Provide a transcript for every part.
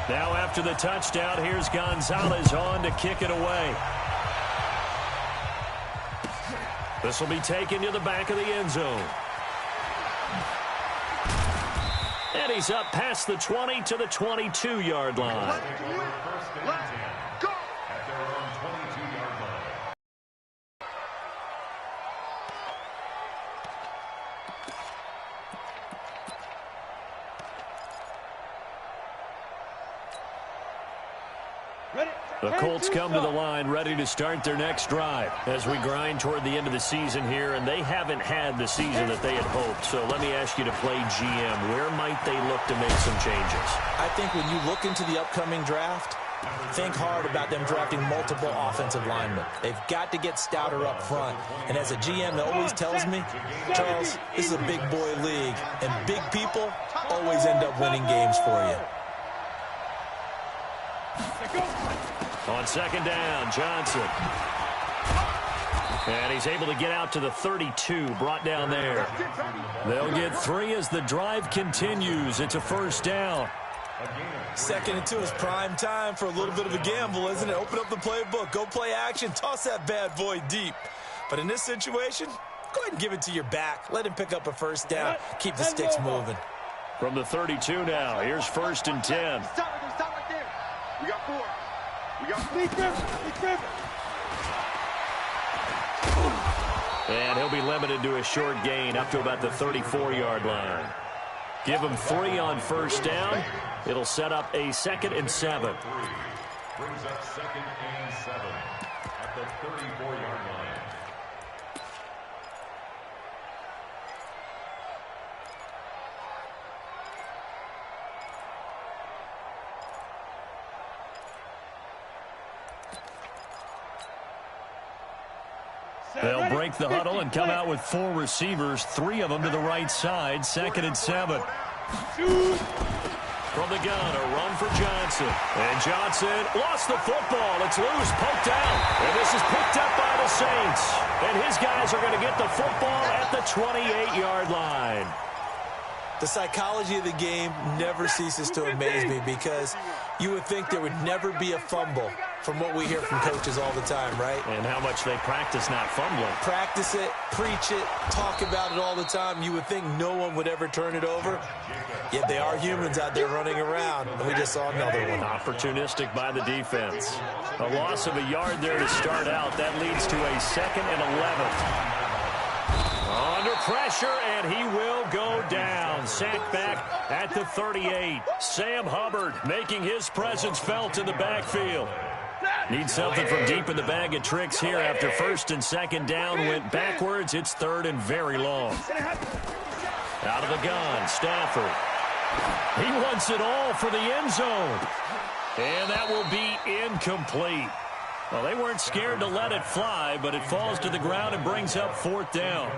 Now after the touchdown, here's Gonzalez on to kick it away. This will be taken to the back of the end zone. And he's up past the 20 to the 22-yard line. The Colts come to the line ready to start their next drive as we grind toward the end of the season here, and they haven't had the season that they had hoped. So let me ask you to play GM. Where might they look to make some changes? I think when you look into the upcoming draft, think hard about them drafting multiple offensive linemen. They've got to get stouter up front. And as a GM that always tells me, Charles, this is a big boy league, and big people always end up winning games for you. On second down, Johnson. And he's able to get out to the 32, brought down there. They'll get 3 as the drive continues. It's a first down. 2nd and 2 is prime time for a little bit of a gamble, isn't it? Open up the playbook, go play action, toss that bad boy deep. But in this situation, go ahead and give it to your back. Let him pick up a first down. Keep the sticks moving. From the 32 now, here's 1st and 10. Stop right there. We got 4. We got 3. And he'll be limited to a short gain up to about the 34-yard line. Give him 3 on first down. It'll set up a 2nd and 7. Brings up 2nd and 7 at the 34-yard line. They'll break the huddle and come out with 4 receivers, 3 of them to the right side, 2nd and 7. From the gun, a run for Johnson. And Johnson lost the football. It's loose, poked out. And this is picked up by the Saints. And his guys are going to get the football at the 28-yard line. The psychology of the game never ceases to amaze me because you would think there would never be a fumble from what we hear from coaches all the time, right? And how much they practice not fumbling. Practice it, preach it, talk about it all the time. You would think no one would ever turn it over. Yet they are humans out there running around, and we just saw another one. Opportunistic by the defense. A loss of a yard there to start out. That leads to a 2nd and 11. Under pressure, and he will go down. Sacked back at the 38. Sam Hubbard making his presence felt in the backfield. Needs something from deep in the bag of tricks here after 1st and 2nd down. Went backwards. It's 3rd and very long. Out of the gun, Stafford. He wants it all for the end zone. And that will be incomplete. Well, they weren't scared to let it fly, but it falls to the ground and brings up 4th down.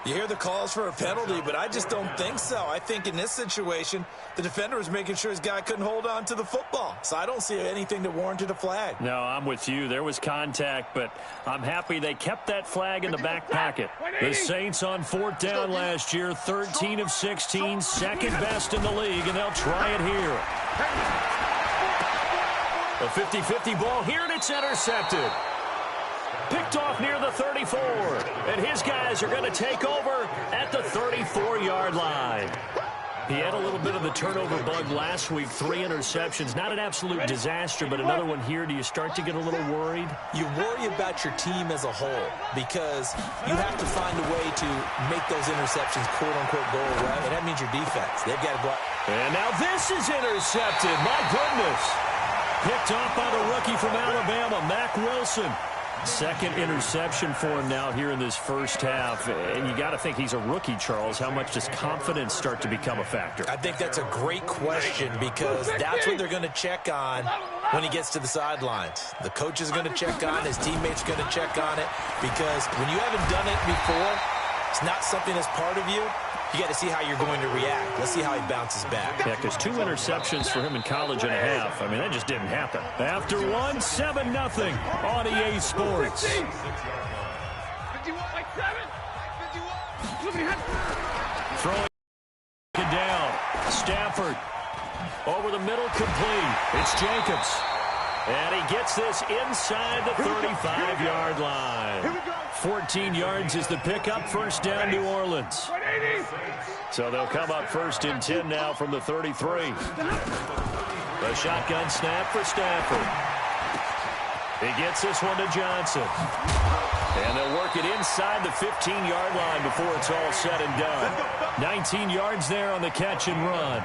You hear the calls for a penalty, but I just don't think so. I think in this situation, the defender was making sure his guy couldn't hold on to the football. So I don't see anything that warranted a flag. No, I'm with you. There was contact, but I'm happy they kept that flag in the back pocket. The Saints on 4th down last year, 13 of 16, 2nd best in the league, and they'll try it here. A 50-50 ball here, and it's intercepted. Picked off near the 34. And his guys are going to take over at the 34-yard line. He had a little bit of the turnover bug last week. 3 interceptions. Not an absolute disaster, but another one here. Do you start to get a little worried? You worry about your team as a whole because you have to find a way to make those interceptions quote-unquote go away, and that means your defense. They've got to go out. And now this is intercepted. My goodness. Picked off by the rookie from Alabama, Mack Wilson. 2nd interception for him now here in this first half. And you got to think he's a rookie, Charles. How much does confidence start to become a factor? I think that's a great question because that's what they're going to check on when he gets to the sidelines. The coach is going to check on, his teammates are going to check on it because when you haven't done it before, it's not something that's part of you. You got to see how you're going to react. Let's see how he bounces back. Yeah, because 2 interceptions for him in college and a half. I mean, that just didn't happen. After 1, 7-0 on EA Sports. 51, 7. Throwing it down. Stafford Over the middle, complete. It's Jacobs. And he gets this inside the 35-yard line. 14 yards is the pickup. First down, New Orleans. So they'll come up first and 10 now from the 33. A shotgun snap for Stafford. He gets this one to Johnson. And they'll work it inside the 15-yard line before it's all said and done. 19 yards there on the catch and run.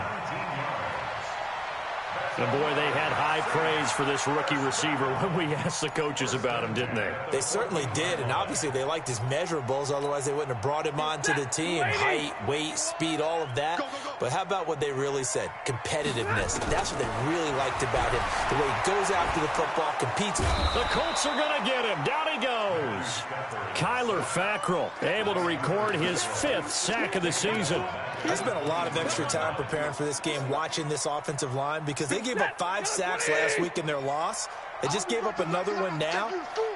And, boy, they had high praise for this rookie receiver when we asked the coaches about him, didn't they? They certainly did, and obviously they liked his measurables. Otherwise, they wouldn't have brought him onto the team. Height, weight, speed, all of that. But how about what they really said? Competitiveness. That's what they really liked about him. The way he goes after the football, competes. The Colts are going to get him. Down he goes. Kyler Fackrell able to record his 5th sack of the season. I spent a lot of extra time preparing for this game, watching this offensive line, because they gave up 5 sacks last week in their loss. They just gave up another one now.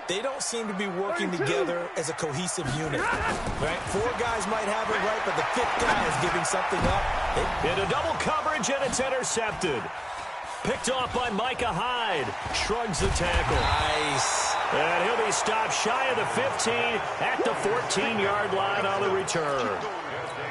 They don't seem to be working together as a cohesive unit. Right? 4 guys might have it right, but the 5th guy is giving something up. Into double coverage, and it's intercepted. Picked off by Micah Hyde. Shrugs the tackle. Nice. And he'll be stopped shy of the 15 at the 14-yard line on the return.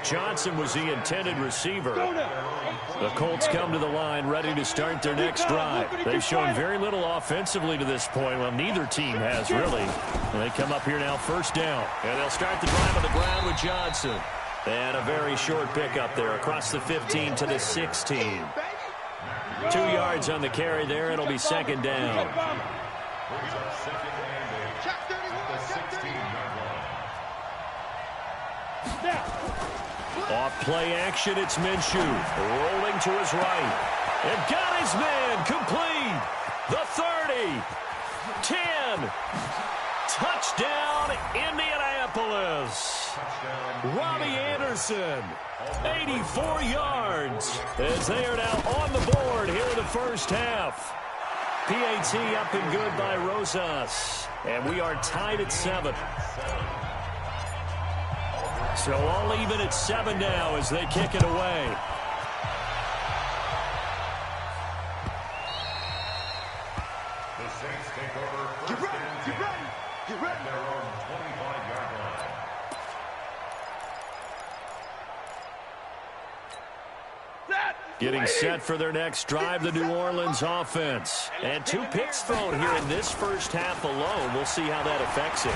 Johnson was the intended receiver. The Colts come to the line ready to start their next drive. They've shown very little offensively to this point. Well, neither team has, really. And they come up here now first down. And they'll start the drive on the ground with Johnson. And a very short pickup there across the 15 to the 16. 2 yards on the carry there. It'll be second down. Off play action, it's Minshew. Rolling to his right. And got his man complete. The 30. 10. Touchdown, Indianapolis. Robbie Anderson, 84 yards. As they are now on the board here in the first half. PAT up and good by Rosas. And we are tied at 7. So all even at 7 now as they kick it away. The Saints take over first and 10. Get ready. Their own 25-yard line. Getting set for their next drive, the New Orleans offense. And 2 picks thrown here in this first half alone. We'll see how that affects him.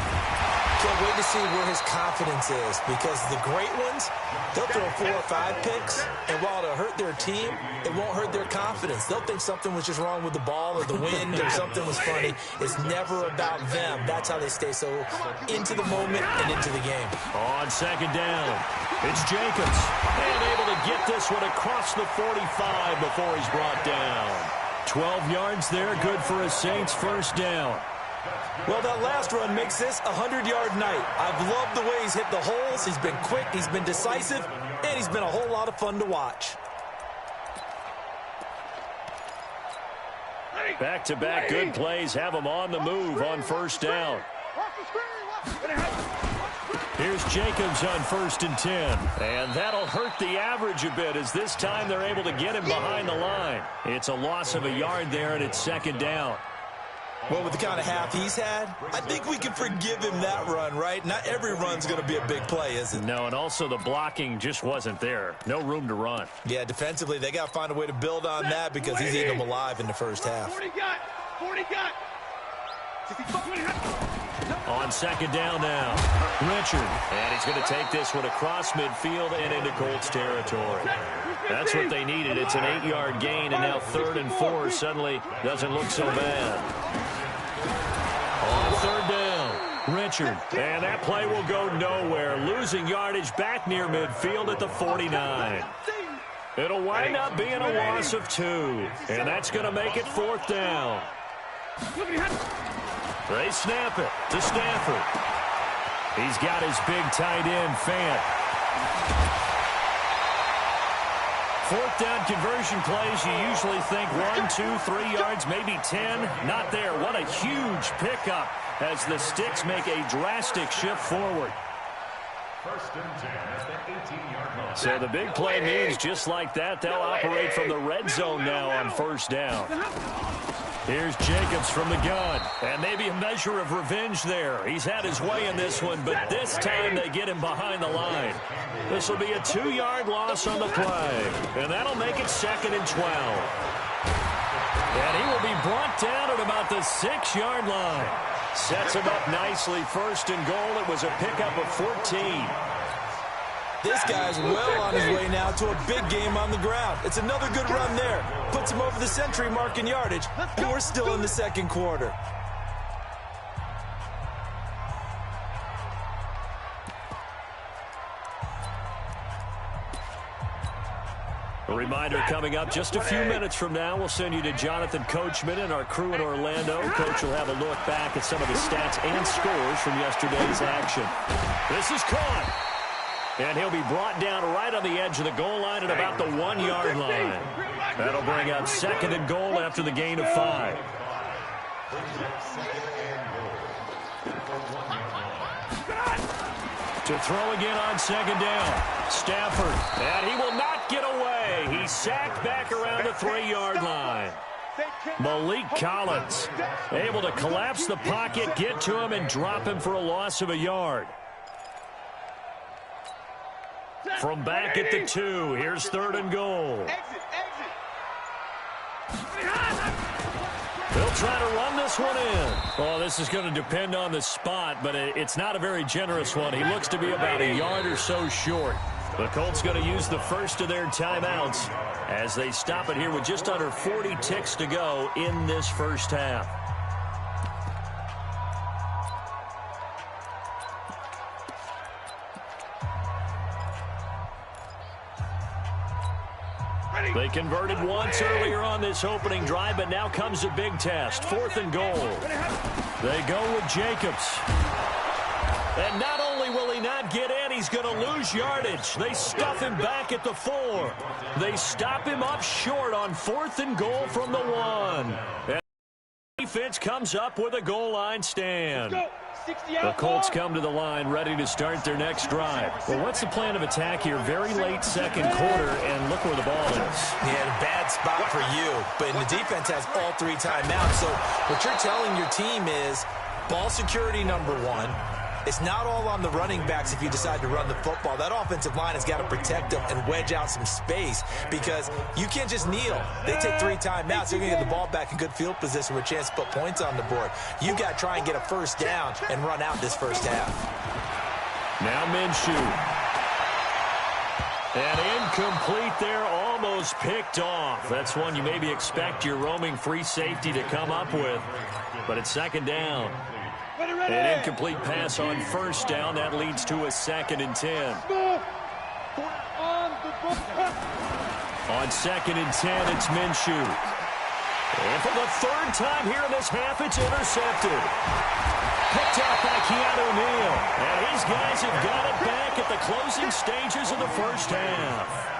Can't wait to see where his confidence is, because the great ones, they'll throw 4 or 5 picks, and while it'll hurt their team, it won't hurt their confidence. They'll think something was just wrong with the ball or the wind or something was funny. It's never about them. That's how they stay so into the moment and into the game. On second down, it's Jacobs. And able to get this one across the 45 before he's brought down. 12 yards there, good for a Saints first down. Well, that last run makes this a 100-yard night. I've loved the way he's hit the holes. He's been quick, he's been decisive, and he's been a whole lot of fun to watch. Back-to-back good plays have him on the move on first down. Here's Jacobs on first and 10. And that'll hurt the average a bit, as this time they're able to get him behind the line. It's a loss of a yard there, and it's second down. Well, with the kind of half he's had, I think we can forgive him that run, right? Not every run's going to be a big play, is it? No, and also the blocking just wasn't there. No room to run. Yeah, defensively, they got to find a way to build on that, because he's eating them alive in the first half. 40 got. On second down now, Richard. And he's going to take this one across midfield and into Colts territory. That's what they needed. It's an 8-yard gain, and now 3rd and 4 suddenly doesn't look so bad. On third down, Richard. And that play will go nowhere. Losing yardage back near midfield at the 49. It'll wind up being a loss of 2. And that's going to make it 4th down. They snap it to Stafford. He's got his big tight end, Fant. 4th down conversion plays, you usually think 1, 2, 3 yards, maybe 10. Not there. What a huge pickup as the Sticks make a drastic shift forward. First and 10 at the 18-yard line. So the big play means just like that, they'll operate from the red zone now on first down. Here's Jacobs from the gun, and maybe a measure of revenge there. He's had his way in this one, but this time they get him behind the line. This will be a 2-yard loss on the play, and that'll make it 2nd and 12. And he will be brought down at about the 6-yard line. Sets him up nicely, 1st and goal. It was a pickup of 14. This guy's well on his way now to a big game on the ground. It's another good run there. Puts him over the century mark in yardage, and we're still in the second quarter. A reminder coming up just a few minutes from now, we'll send you to Jonathan Coachman and our crew in Orlando. Coach will have a look back at some of the stats and scores from yesterday's action. This is caught. And he'll be brought down right on the edge of the goal line at about the 1-yard line. That'll bring up 2nd and goal after the gain of 5. To throw again on 2nd down. Stafford, and he will not get away. He's sacked back around the 3-yard line. Malik Collins able to collapse the pocket, get to him, and drop him for a loss of a yard. From back at the 2, here's 3rd and goal. They'll try to run this one in. Oh, this is going to depend on the spot, but it's not a very generous one. He looks to be about a yard or so short. The Colts going to use the first of their timeouts as they stop it here with just under 40 ticks to go in this first half. They converted once earlier on this opening drive, but now comes a big test. 4th and goal. They go with Jacobs. And not only will he not get in, he's going to lose yardage. They stuff him back at the 4. They stop him up short on 4th and goal from the 1. And the defense comes up with a goal line stand. The Colts come to the line ready to start their next drive. Well, what's the plan of attack here? Very late second quarter, and look where the ball is. Yeah, a bad spot for you, but the defense has all 3 timeouts. So what you're telling your team is ball security number 1. It's not all on the running backs if you decide to run the football. That offensive line has got to protect them and wedge out some space because you can't just kneel. They take 3 timeouts. They're going to get the ball back in good field position with a chance to put points on the board. You've got to try and get a first down and run out this first half. Now Minshew. And incomplete there, almost picked off. That's one you maybe expect your roaming free safety to come up with. But it's 2nd down. An incomplete pass on 1st down. That leads to a 2nd and 10. On 2nd and 10, it's Minshew. And for the 3rd time here in this half, it's intercepted. Picked up by Keanu Neal. And these guys have got it back at the closing stages of the first half.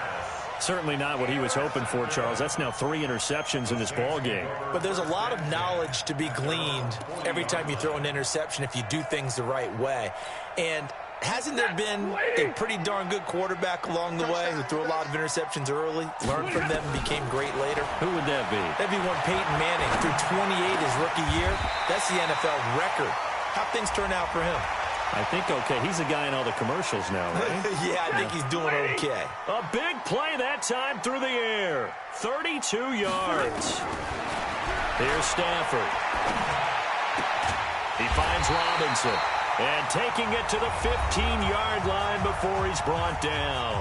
Certainly not what he was hoping for, Charles. That's now 3 interceptions in this ball game. But there's a lot of knowledge to be gleaned every time you throw an interception if you do things the right way. And hasn't there been a pretty darn good quarterback along the way who threw a lot of interceptions early, learned from them, and became great later? Who would that be? That'd be one Peyton Manning. Threw 28 his rookie year. That's the NFL record. How'd things turn out for him? I think okay. He's a guy in all the commercials now, right? Yeah, I think he's doing okay. A big play that time through the air. 32 yards. Here's Stafford. He finds Robinson. And taking it to the 15-yard line before he's brought down.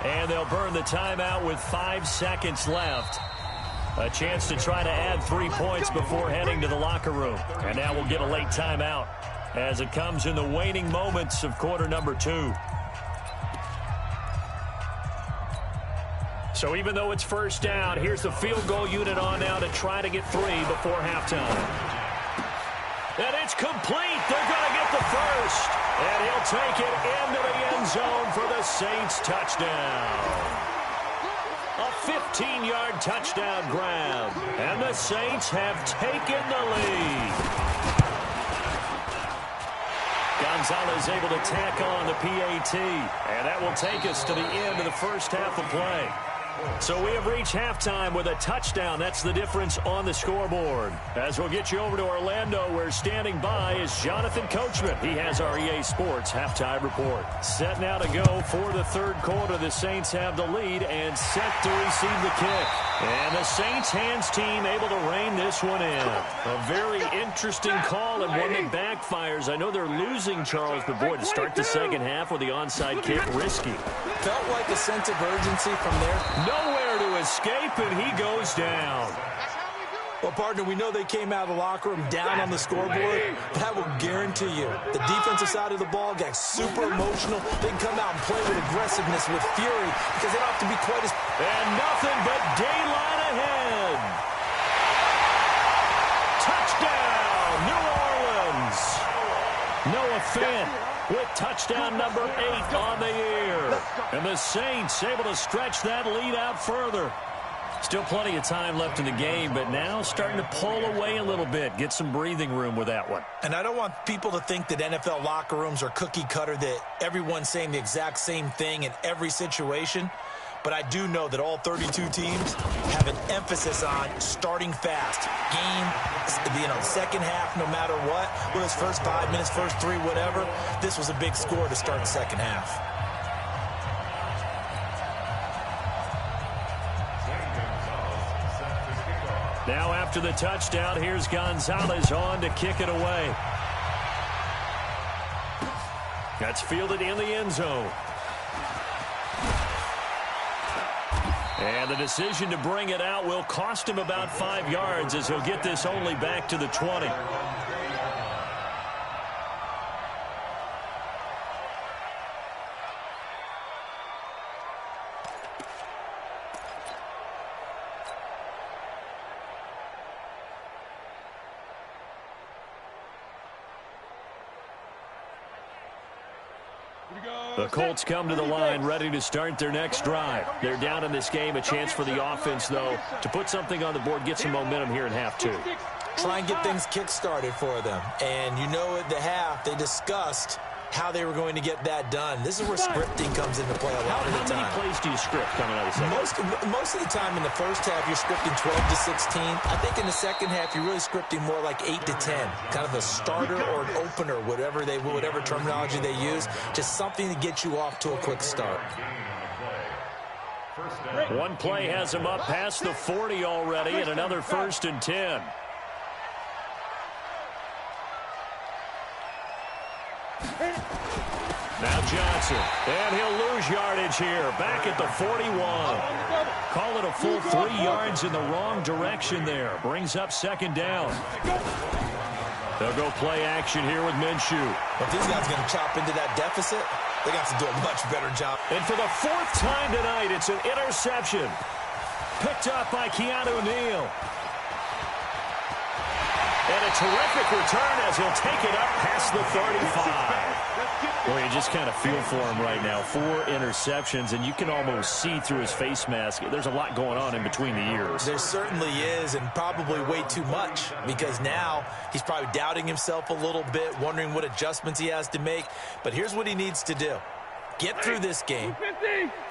And they'll burn the timeout with 5 seconds left. A chance to try to add 3 points before heading to the locker room. And now we'll get a late timeout as it comes in the waning moments of quarter number 2. So even though it's 1st down, here's the field goal unit on now to try to get 3 before halftime. And it's complete. They're going to get the first. And he'll take it into the end zone for the Saints touchdown. A 15-yard touchdown grab. And the Saints have taken the lead. Got Gonzalez able to tack on the PAT. And that will take us to the end of the first half of play. So we have reached halftime with a touchdown. That's the difference on the scoreboard. As we'll get you over to Orlando, where standing by is Jonathan Coachman. He has our EA Sports halftime report. Set now to go for the third quarter. The Saints have the lead and set to receive the kick. And the Saints hands team able to rein this one in. A very interesting call and one that backfires. I know they're losing, Charles, but boy, to start the second half with the onside kick, risky. Felt like a sense of urgency from there. Nowhere to escape, and he goes down. Well, partner, we know they came out of the locker room down on the scoreboard, but I will guarantee you the defensive side of the ball got super emotional. They can come out and play with aggressiveness, with fury, because they don't have to be quite as... And nothing but daylight ahead. Touchdown, New Orleans. Noah Fant with touchdown number 8 on the year. And the Saints able to stretch that lead out further. Still plenty of time left in the game, but now starting to pull away a little bit. Get some breathing room with that one. And I don't want people to think that NFL locker rooms are cookie cutter, that everyone's saying the exact same thing in every situation. But I do know that all 32 teams have an emphasis on starting fast. Game, second half, no matter what. Whether it's first 5 minutes, first 3, whatever. This was a big score to start the second half. Now after the touchdown, here's Gonzalez on to kick it away. That's fielded in the end zone. And the decision to bring it out will cost him about 5 yards, as he'll get this only back to the 20. The Colts come to the line ready to start their next drive. They're down in this game. A chance for the offense, though, to put something on the board, get some momentum here in half 2. Try and get things kick-started for them. And you know at the half, they discussed how they were going to get that done. This is where scripting comes into play a lot of the time. How many plays do you script coming out of the second? Most of the time in the first half, you're scripting 12 to 16. I think in the second half, you're really scripting more like 8 to 10. Kind of a starter or an opener, whatever terminology they use. Just something to get you off to a quick start. One play has him up past the 40 already, and another 1st and 10. Now Johnson, and he'll lose yardage here, back at the 41. Call it a full 3 yards in the wrong direction there. Brings up 2nd down. They'll go play action here with Minshew. If these guys are going to chop into that deficit, they got to do a much better job. And for the 4th time tonight, it's an interception. Picked up by Keanu Neal. And a terrific return as he'll take it up past the 35. Boy, you just kind of feel for him right now. 4 interceptions, and you can almost see through his face mask. There's a lot going on in between the ears. There certainly is, and probably way too much, because now he's probably doubting himself a little bit, wondering what adjustments he has to make. But here's what he needs to do. Get through this game,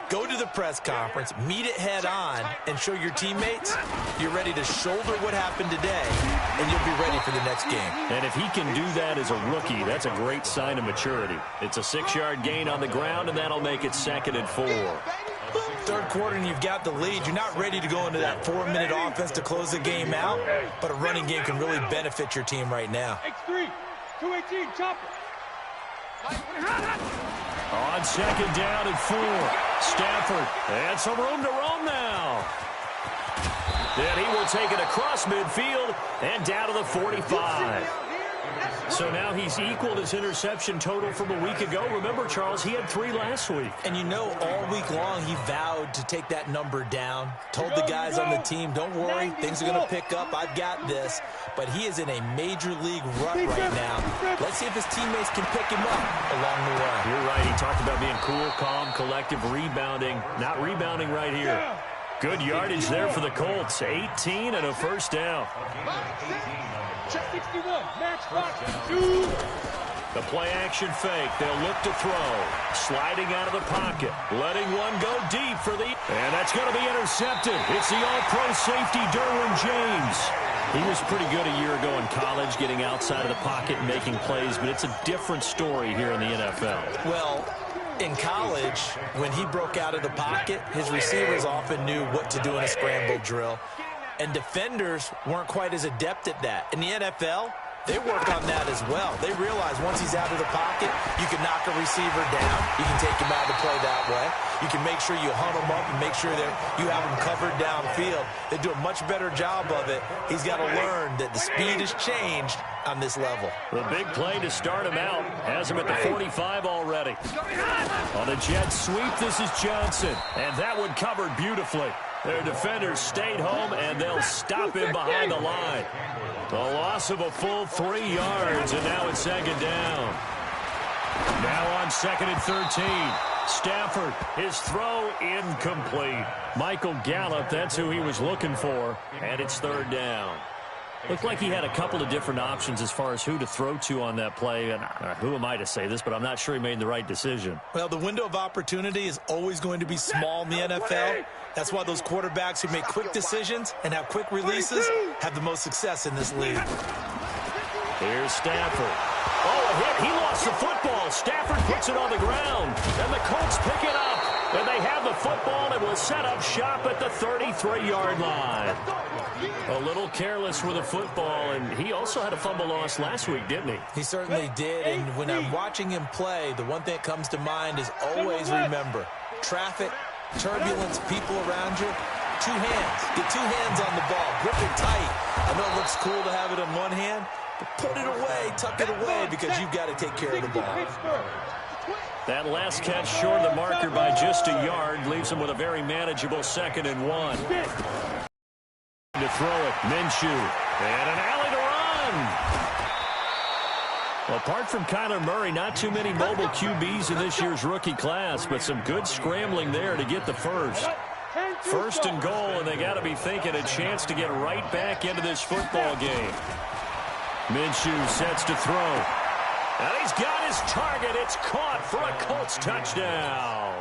go to the press conference, meet it head on, and show your teammates you're ready to shoulder what happened today, and you'll be ready for the next game. And if he can do that as a rookie, that's a great sign of maturity. It's a 6-yard gain on the ground, and that'll make it 2nd and 4. Third quarter, and you've got the lead. You're not ready to go into that 4-minute offense to close the game out, but a running game can really benefit your team right now. X3, 218, chopper. On 2nd down and 4. Stafford, and some room to roam now. Then he will take it across midfield and down to the 45. So now he's equaled his interception total from a week ago. Remember, Charles, he had 3 last week. And you know, all week long he vowed to take that number down. Told the guys on the team, don't worry, things are going to pick up. I've got this. But he is in a major league rut right now. Let's see if his teammates can pick him up along the way. You're right. He talked about being cool, calm, collective, rebounding. Not rebounding right here. Good yardage there for the Colts. 18 and a 1st down. Check 61, match 2. The play-action fake. They'll look to throw. Sliding out of the pocket. Letting one go deep for the... And that's going to be intercepted. It's the all-pro safety, Derwin James. He was pretty good a year ago in college, getting outside of the pocket and making plays, but it's a different story here in the NFL. Well, in college, when he broke out of the pocket, his receivers often knew what to do in a scramble drill, and defenders weren't quite as adept at that. In the NFL, they work on that as well. They realize once he's out of the pocket, you can knock a receiver down. You can take him out of the play that way. You can make sure you hunt him up and make sure that you have him covered downfield. They do a much better job of it. He's got to learn that the speed has changed on this level. The big play to start him out has him at the 45 already. On a jet sweep, this is Johnson. And that one covered beautifully. Their defenders stayed home, and they'll stop him behind the line. The loss of a full 3 yards, and now it's second down. Now on 2nd and 13. Stafford, his throw incomplete. Michael Gallup, that's who he was looking for, and it's 3rd down. Looked like he had a couple of different options as far as who to throw to on that play. And who am I to say this, but I'm not sure he made the right decision. Well, the window of opportunity is always going to be small in the NFL. That's why those quarterbacks who make quick decisions and have quick releases have the most success in this league. Here's Stafford. Oh, a hit. He lost the football. Stafford puts it on the ground. And the Colts pick it up. And they have the football and will set up shop at the 33-yard line. A little careless with the football, and he also had a fumble loss last week, didn't he? He certainly did, and when I'm watching him play, the one thing that comes to mind is always remember, traffic, turbulence, people around you, 2 hands. Get 2 hands on the ball. Grip it tight. I know it looks cool to have it in one hand, but put it away, tuck it away, because you've got to take care of the ball. That last catch short of the marker by just a yard leaves him with a very manageable 2nd and 1. To throw it, Minshew, and an alley to run. Well, apart from Kyler Murray, not too many mobile QBs in this year's rookie class, but some good scrambling there to get the first. 1st and goal, and they got to be thinking a chance to get right back into this football game. Minshew sets to throw. And he's got his target. It's caught for a Colts touchdown.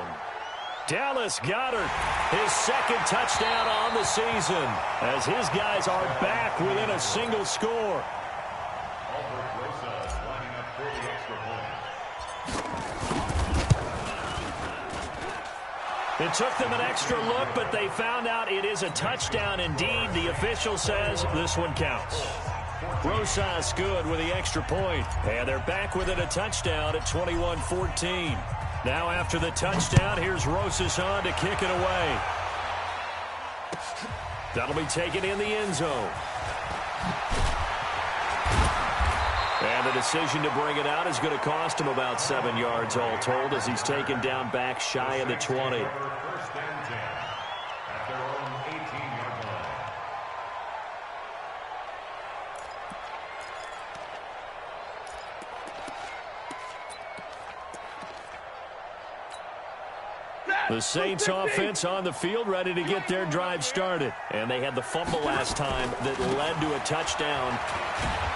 Dallas Goedert, his 2nd touchdown on the season, as his guys are back within a single score. It took them an extra look, but they found out it is a touchdown indeed. The official says this one counts. Rosas good with the extra point, and they're back within a touchdown at 21-14. Now after the touchdown, here's Rosas on to kick it away. That'll be taken in the end zone. And the decision to bring it out is going to cost him about 7 yards all told, as he's taken down back shy of the 20. The Saints offense on the field, ready to get their drive started. And they had the fumble last time that led to a touchdown.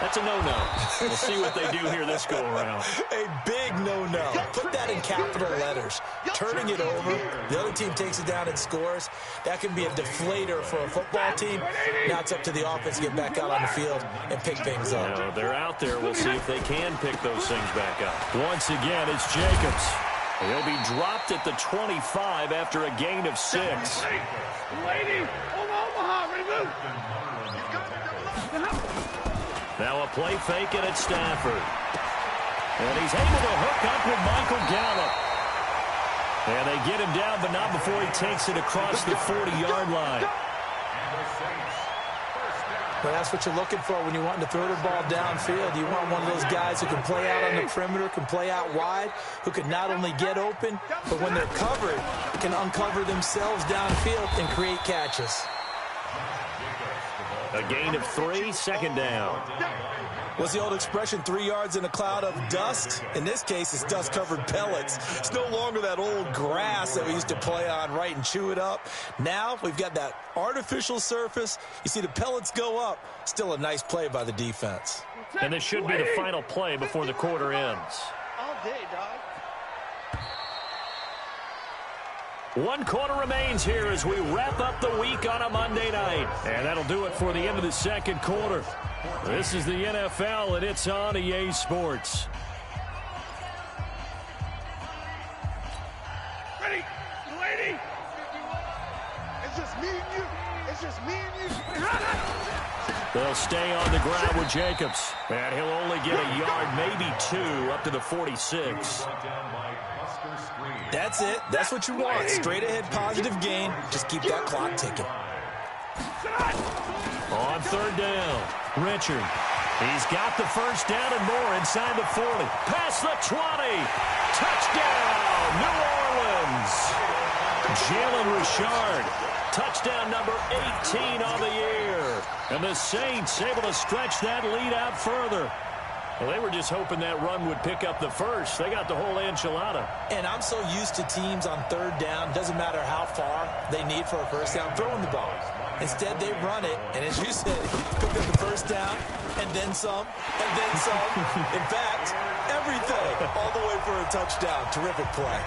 That's a no-no. We'll see what they do here this go-around. A big no-no. Put that in capital letters. Turning it over, the other team takes it down and scores. That can be a deflator for a football team. Now it's up to the offense to get back out on the field and pick things up. Now, they're out there. We'll see if they can pick those things back up. Once again, it's Jacobs. He'll be dropped at the 25 after a gain of 6. Now a play fake and it's Stafford. And he's able to hook up with Michael Gallup. And they get him down, but not before he takes it across the 40-yard line. But that's what you're looking for when you're wanting to throw the ball downfield. You want one of those guys who can play out on the perimeter, can play out wide, who can not only get open, but when they're covered, can uncover themselves downfield and create catches. A gain of 3, second down. What's the old expression, 3 yards in a cloud of dust? In this case, it's dust-covered pellets. It's no longer that old grass that we used to play on, right, and chew it up. Now we've got that artificial surface. You see the pellets go up. Still a nice play by the defense. And this should be the final play before the quarter ends. All day, dog. 1 quarter remains here as we wrap up the week on a Monday night. And that'll do it for the end of the second quarter. This is the NFL, and it's on EA Sports. Ready, lady. It's just me and you. It's just me and you. They'll stay on the ground with Jacobs. And he'll only get a yard, maybe 2, up to the 46. That's it. That's what you want. Straight ahead positive gain. Just keep that clock ticking. On third down, Richard. He's got the first down and more inside the 40. Past the 20. Touchdown, New Orleans. Jalen Richard. Touchdown number 18 on the year. And the Saints able to stretch that lead out further. Well, they were just hoping that run would pick up the first. They got the whole enchilada. And I'm so used to teams on third down, doesn't matter how far they need for a first down, throwing the ball. Instead, they run it, and as you said, pick up the first down, and then some, and then some. In fact, everything, all the way for a touchdown. Terrific play.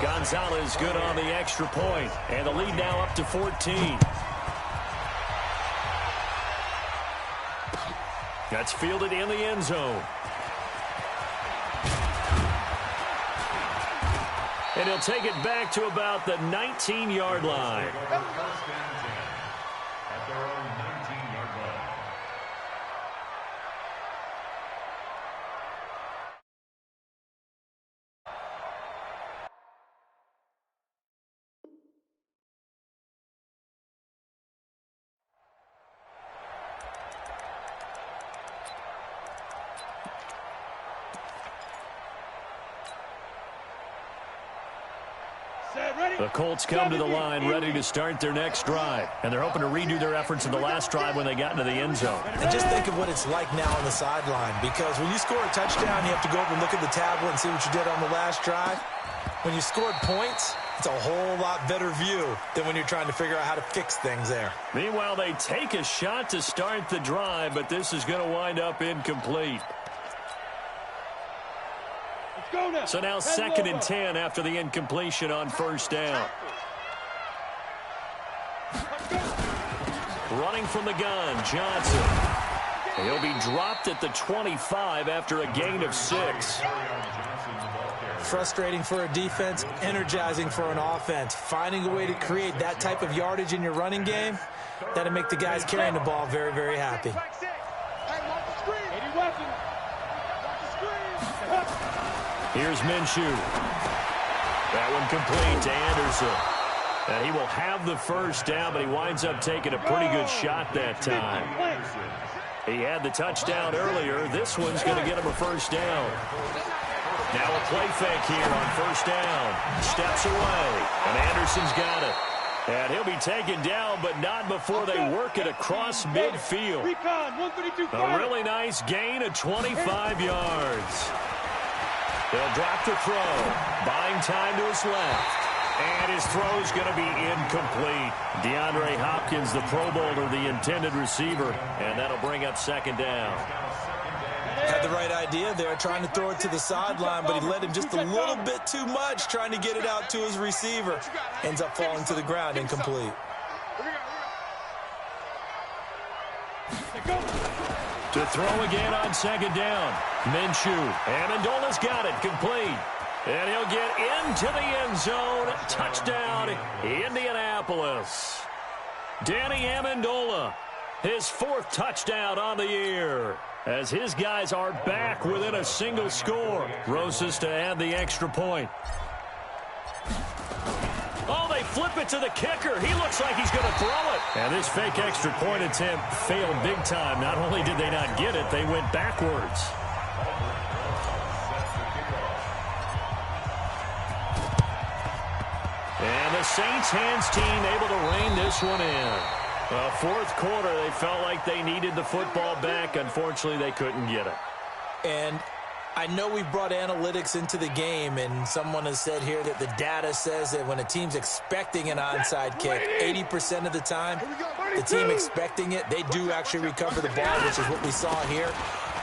Gonzalez good on the extra point, and the lead now up to 14. That's fielded in the end zone. And he'll take it back to about the 19-yard line. At their own 19-yard line. The Colts come to the line ready to start their next drive. And they're hoping to redo their efforts in the last drive when they got into the end zone. And just think of what it's like now on the sideline, because when you score a touchdown, you have to go over and look at the tablet and see what you did on the last drive. When you scored points, it's a whole lot better view than when you're trying to figure out how to fix things there. Meanwhile, they take a shot to start the drive, but this is going to wind up incomplete. So now 2nd and 10 after the incompletion on first down. Running from the gun, Johnson. He'll be dropped at the 25 after a gain of 6. Frustrating for a defense, energizing for an offense. Finding a way to create that type of yardage in your running game, that'll make the guys carrying the ball very, very happy. Here's Minshew. That one complete to Anderson. And he will have the first down, but he winds up taking a pretty good shot that time. He had the touchdown earlier. This one's going to get him a first down. Now a play fake here on first down. Steps away, and Anderson's got it. And he'll be taken down, but not before they work it across midfield. A really nice gain of 25 yards. They'll drop the throw, buying time to his left. And his throw's going to be incomplete. DeAndre Hopkins, the Pro Bowler, the intended receiver. And that'll bring up second down. Had the right idea there, trying to throw it to the sideline, but he led him just a little bit too much, trying to get it out to his receiver. Ends up falling to the ground, incomplete. To throw again on second down. Minshew. Amendola's got it. Complete. And he'll get into the end zone. Touchdown, Indianapolis. Danny Amendola, his 4th touchdown on the year. As his guys are back within a single score. Rosas to add the extra point. Oh, they flip it to the kicker. He looks like he's going to throw it. And this fake extra point attempt failed big time. Not only did they not get it, they went backwards. And the Saints hands team able to rein this one in. Well, fourth quarter, they felt like they needed the football back. Unfortunately, they couldn't get it. And I know we brought analytics into the game, and someone has said here that the data says that when a team's expecting an onside kick, 80% of the time, the team expecting it, they do actually recover the ball, which is what we saw here.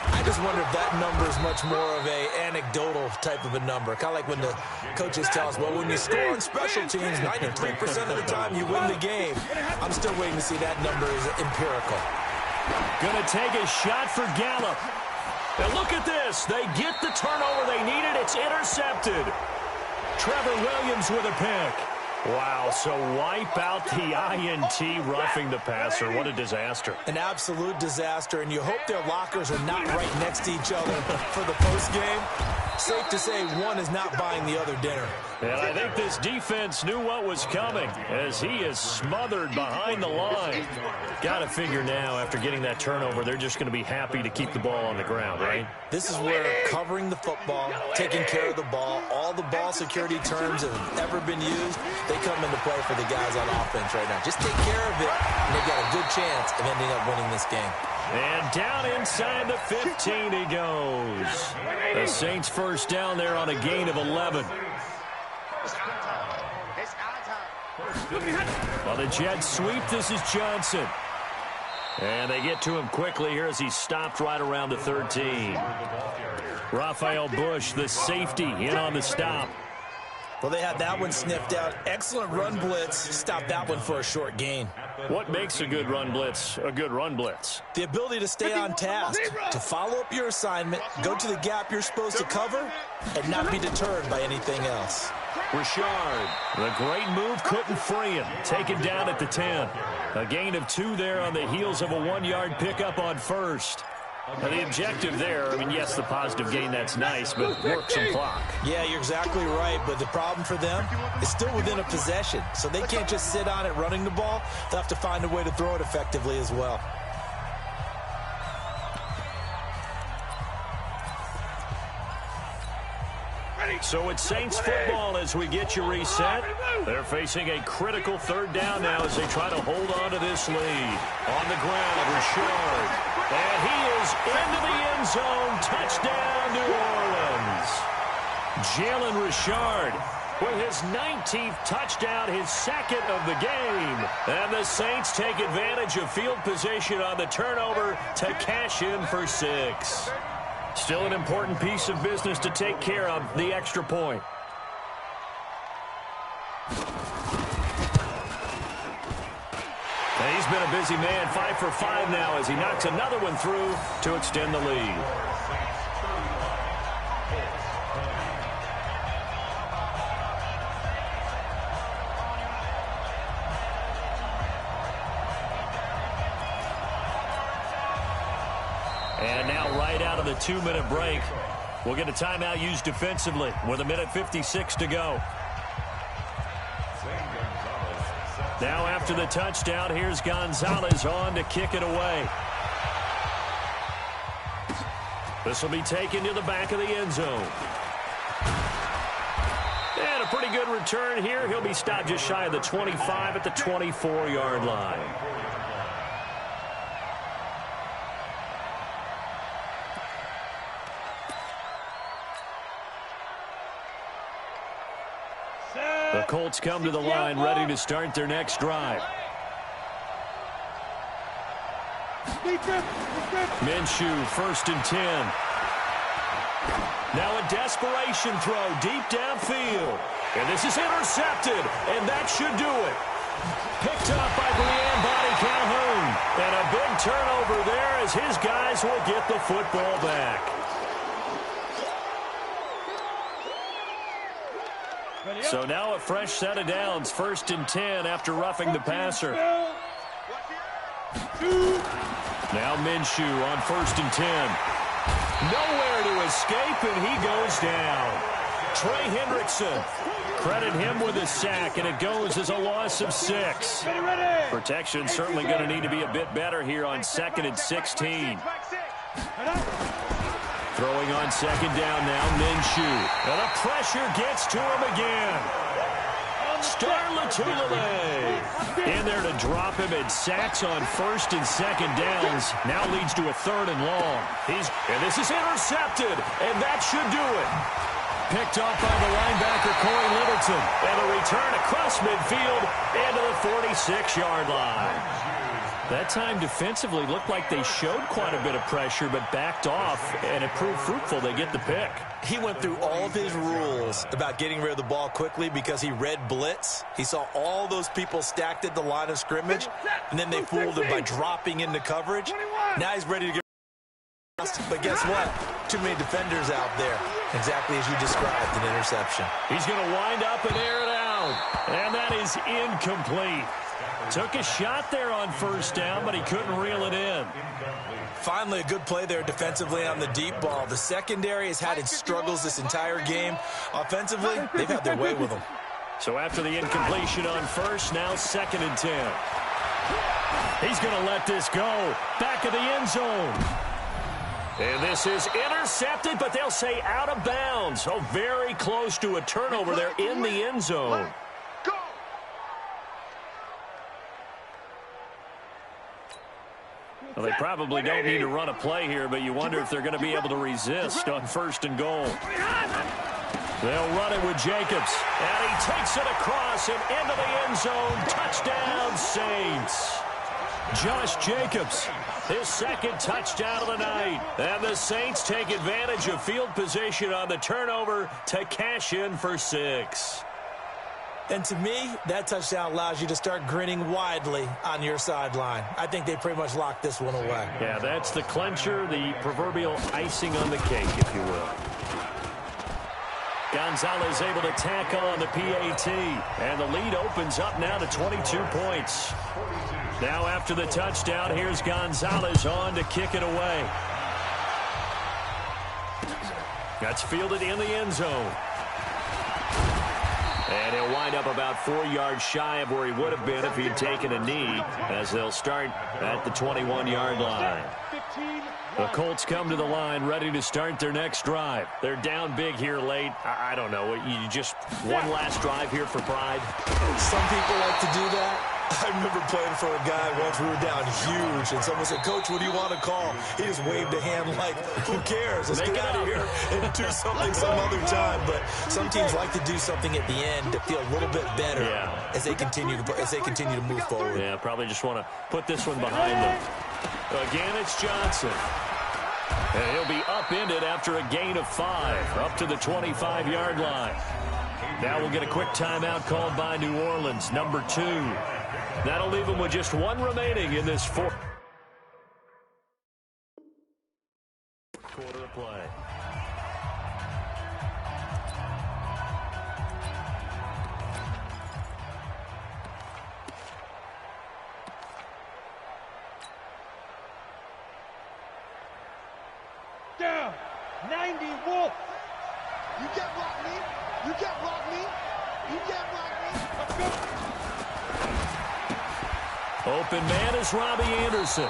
I just wonder if that number is much more of a anecdotal type of a number. Kind of like when the coaches tell us, well, when you score on special teams, 93% of the time you win the game. I'm still waiting to see that number is empirical. Going to take a shot for Gallup. And look at this. They get the turnover they needed. It's intercepted. Trevor Williams with a pick. Wow, so wipe out the INT roughing the passer. What a disaster. An absolute disaster, and you hope their lockers are not right next to each other for the postgame. Safe to say one is not buying the other dinner. And I think this defense knew what was coming as he is smothered behind the line. Got to figure now, after getting that turnover, they're just going to be happy to keep the ball on the ground, right? This is where covering the football, taking care of the ball, all the ball security terms that have ever been used, they come into play for the guys on offense right now. Just take care of it, and they've got a good chance of ending up winning this game. And down inside the 15 he goes. The Saints first down there on a gain of 11. While the Jets sweep, this is Johnson. And they get to him quickly here as he stopped right around the 13. Rafael Bush, the safety, in on the stop. Well, they had that one sniffed out. Excellent run blitz. Stopped that one for a short gain. What makes a good run blitz a good run blitz? The ability to stay on task, to follow up your assignment, go to the gap you're supposed to cover, and not be deterred by anything else. Richard, the great move, couldn't free him. Taken down at the 10. A gain of 2 there on the heels of a 1-yard pickup on first. Now the objective there, I mean, yes, the positive gain, that's nice, but work some clock. Yeah, you're exactly right, but the problem for them is still within a possession, so they can't just sit on it running the ball. They'll have to find a way to throw it effectively as well. So it's Saints football as we get you reset. They're facing a critical third down now as they try to hold on to this lead. On the ground, Richard. And he is into the end zone. Touchdown, New Orleans. Jalen Richard with his 19th touchdown, his second of the game. And the Saints take advantage of field position on the turnover to cash in for 6. Still an important piece of business to take care of, the extra point. And he's been a busy man, 5 for 5 now as he knocks another one through to extend the lead. And now right out of the 2-minute break, we'll get a timeout used defensively with 1:56 to go. Now after the touchdown, here's Gonzalez on to kick it away. This will be taken to the back of the end zone. And a pretty good return here. He'll be stopped just shy of the 25 at the 24-yard line. The Colts come to the line, ready to start their next drive. Minshew, 1st and 10. Now a desperation throw deep downfield. And this is intercepted, and that should do it. Picked up by Brian Body Calhoun. And a big turnover there as his guys will get the football back. So now a fresh set of downs, 1st and 10 after roughing the passer. Now Minshew on 1st and 10. Nowhere to escape, and he goes down. Trey Hendrickson, credit him with a sack, and it goes as a loss of 6. Protection certainly going to need to be a bit better here on 2nd and 16. Throwing on 2nd down now, Minshew. And the pressure gets to him again. In there to drop him, and sacks on first and second downs. Now leads to a third and long. And this is intercepted, and that should do it. Picked off by the linebacker, Corey Littleton. And a return across midfield into the 46-yard line. That time defensively looked like they showed quite a bit of pressure, but backed off, and it proved fruitful. They get the pick. He went through all of his rules about getting rid of the ball quickly because he read blitz. He saw all those people stacked at the line of scrimmage, and then they fooled him by dropping into coverage. Now he's ready to get. But guess what? Too many defenders out there. Exactly as you described, an interception. He's going to wind up and air it out. And that is incomplete. Took a shot there on first down, but he couldn't reel it in. Finally, a good play there defensively on the deep ball. The secondary has had its struggles this entire game. Offensively, they've had their way with them. So after the incompletion on first, now 2nd and 10. He's going to let this go. Back of the end zone. And this is intercepted, but they'll say out of bounds. So very close to a turnover there in the end zone. Well, they probably don't need to run a play here, but you wonder if they're going to be able to resist on 1st and goal. They'll run it with Jacobs. And he takes it across and into the end zone. Touchdown, Saints. Josh Jacobs, his 2nd touchdown of the night. And the Saints take advantage of field position on the turnover to cash in for 6. And to me, that touchdown allows you to start grinning widely on your sideline. I think they pretty much locked this one away. Yeah, that's the clincher, the proverbial icing on the cake, if you will. Gonzalez able to tack on the PAT. And the lead opens up now to 22 points. Now after the touchdown, here's Gonzalez on to kick it away. That's fielded in the end zone. And he'll wind up about 4 yards shy of where he would have been if he had taken a knee, as they'll start at the 21-yard line. The Colts come to the line ready to start their next drive. They're down big here late. I don't know. You just one last drive here for pride? Some people like to do that. I remember playing for a guy once. We were down huge, and someone said, "Coach, what do you want to call?" He just waved a hand like, who cares? Let's get out of here and do something some other time. But some teams like to do something at the end to feel a little bit better as they continue to move forward. Yeah, probably just want to put this one behind them. Again, it's Johnson. And he'll be upended after a gain of 5, up to the 25-yard line. Now we'll get a quick timeout called by New Orleans, number 2. That'll leave them with just 1 remaining in this 4th quarter of play. Down, 90 Wolf. You can't block me. You can't block me. You can't block me. Let's go. Open man is Robbie Anderson.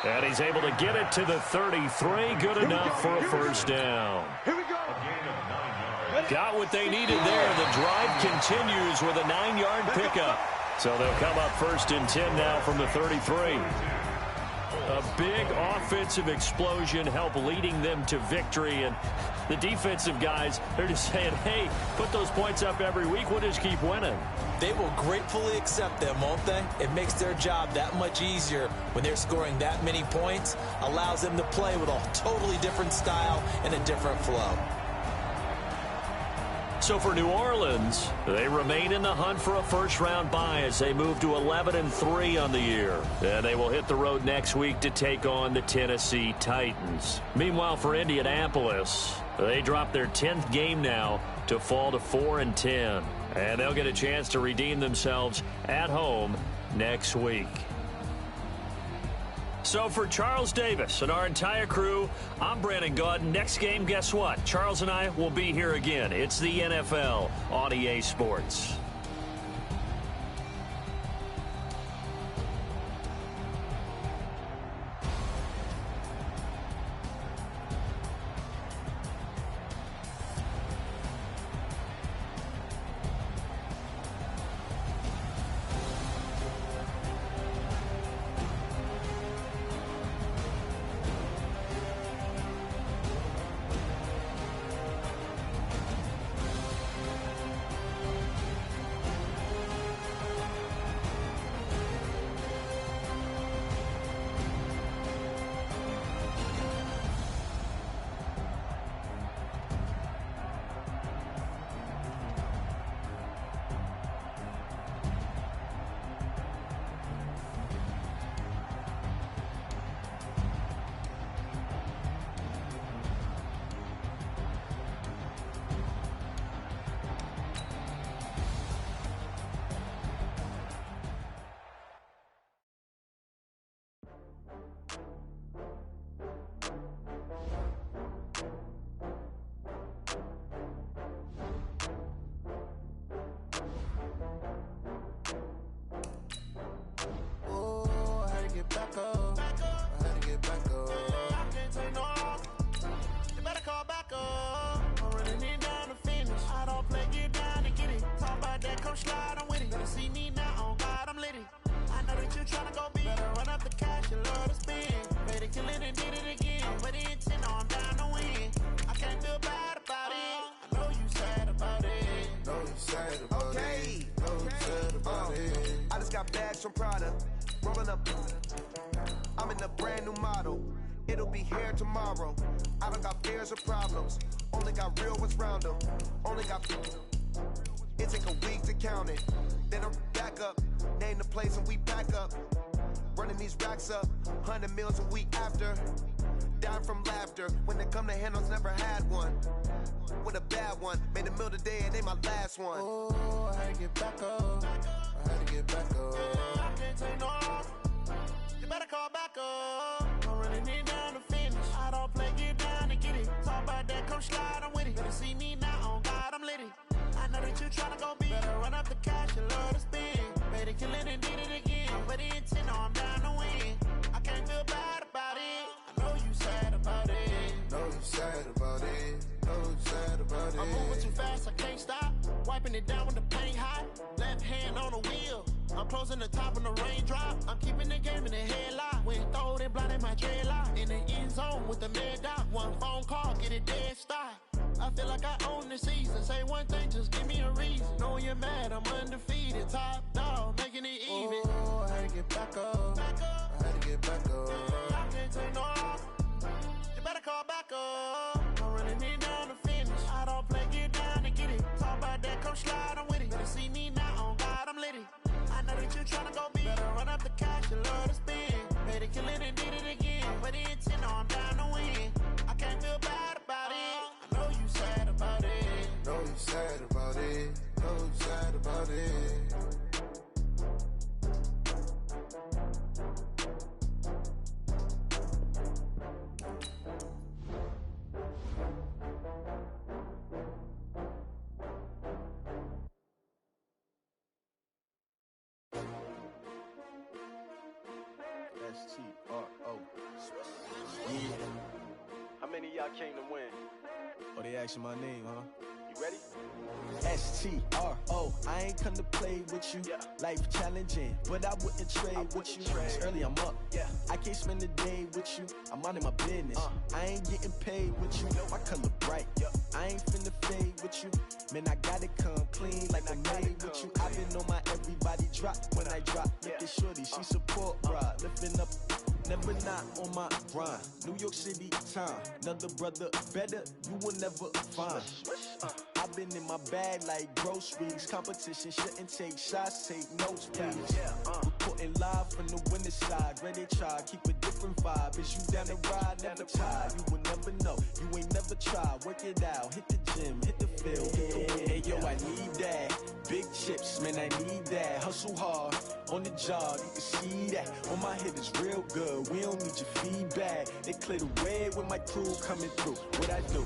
And he's able to get it to the 33. Good enough for a first down. Here we go. Got what they needed there. The drive continues with a 9-yard pickup. So they'll come up 1st and 10 now from the 33. A big offensive explosion help leading them to victory. And the defensive guys, they're just saying, hey, put those points up every week. We'll just keep winning. They will gratefully accept them, won't they? It makes their job that much easier when they're scoring that many points. Allows them to play with a totally different style and a different flow. So for New Orleans, they remain in the hunt for a first-round bye as they move to 11-3 on the year. And they will hit the road next week to take on the Tennessee Titans. Meanwhile, for Indianapolis, they drop their 10th game now to fall to 4-10. And they'll get a chance to redeem themselves at home next week. So for Charles Davis and our entire crew, I'm Brandon Gaudin. Next game, guess what? Charles and I will be here again. It's the NFL on EA Sports. kill it and did it again. But the intent, no, I'm down to win. I can't feel bad about it. I know you sad about it. Know you sad about it. Know you sad about it. I just got bags from Prada. Rolling up. I'm in a brand new model. It'll be here tomorrow. I don't got fears or problems. Only got real ones round them. Only got. It take a week to count it. Then I'm back up. Name the place and we pack up. Running these racks up. 100 meals a week after. Down from laughter. When they come to handles, never had one. With a bad one. Made a meal today and they my last one. Oh, I had to get back up. I had to get back up. I can't take no loss. You better call back up. I'm running it down to finish. I don't play, get down and get it. Talk about that, come slide, I'm with it. Better see me now, on God, I'm litty. I know that you tryna go big. Better run up the cash, you love to spend. Better kill it and did it again. But the intent, no, I'm down to win. I can't feel bad about it. I know you sad about it. Know you sad about it. Know you sad about it. I'm moving too fast, I can't stop. Wiping it down when the paint hot. Left hand on the wheel. I'm closing the top when the raindrop. I'm keeping the game in the headlock. When throwed and blinded my dreadlock. In the end zone with the mad dot. One phone call, get it dead stop. I feel like I own the season. Say one thing, just give me a reason. Knowing you're mad, I'm undefeated. Top dog, making it even. Oh, I had to get back up. I had to get back up. I can't take no loss. You better call back up. I'm running it down to finish. I don't play, get down and get it. Talk about that, come slide, I'm with it. Better see me now, on God, I'm litty. I know that you tryna go big. Better run up the cash, you love to spend. Better kill it and did it again. But the intent, no, I'm down to win. I can't feel bad about it. I know you sad about it. Know you sad about it. Know you sad about it. S-T-R-O. Yeah. How many of y'all came to win? Oh, they asking my name, huh? You ready? S-T-R-O. I ain't come to play with you. Yeah. Life challenging, but I wouldn't trade with you. It's early, I'm up. Yeah. I can't spend the day with you. I'm minding my business. I ain't getting paid with you. My color bright. Yeah. I ain't finna fade with you. Man, I gotta come clean like I'm made with you. I've been on my everybody drop when I drop. Look at shorty, she support ride. Lifting up, never not on my grind. New York City time. Another brother better, you will never find. I've been in my bag like groceries. Competition shouldn't take shots, take notes, please. Reporting live from the winning side. Ready to try, keep a different vibe. Is you down the ride, never tired. You will never know, you ain't never tried. Work it out, hit the gym, hit the field, hit the wind. Hey yo, I need that. Big chips, man, I need that. Hustle hard, on the job, you can see that. On my head is real good, we don't need your feedback. They clear the way with my crew coming through. What I do?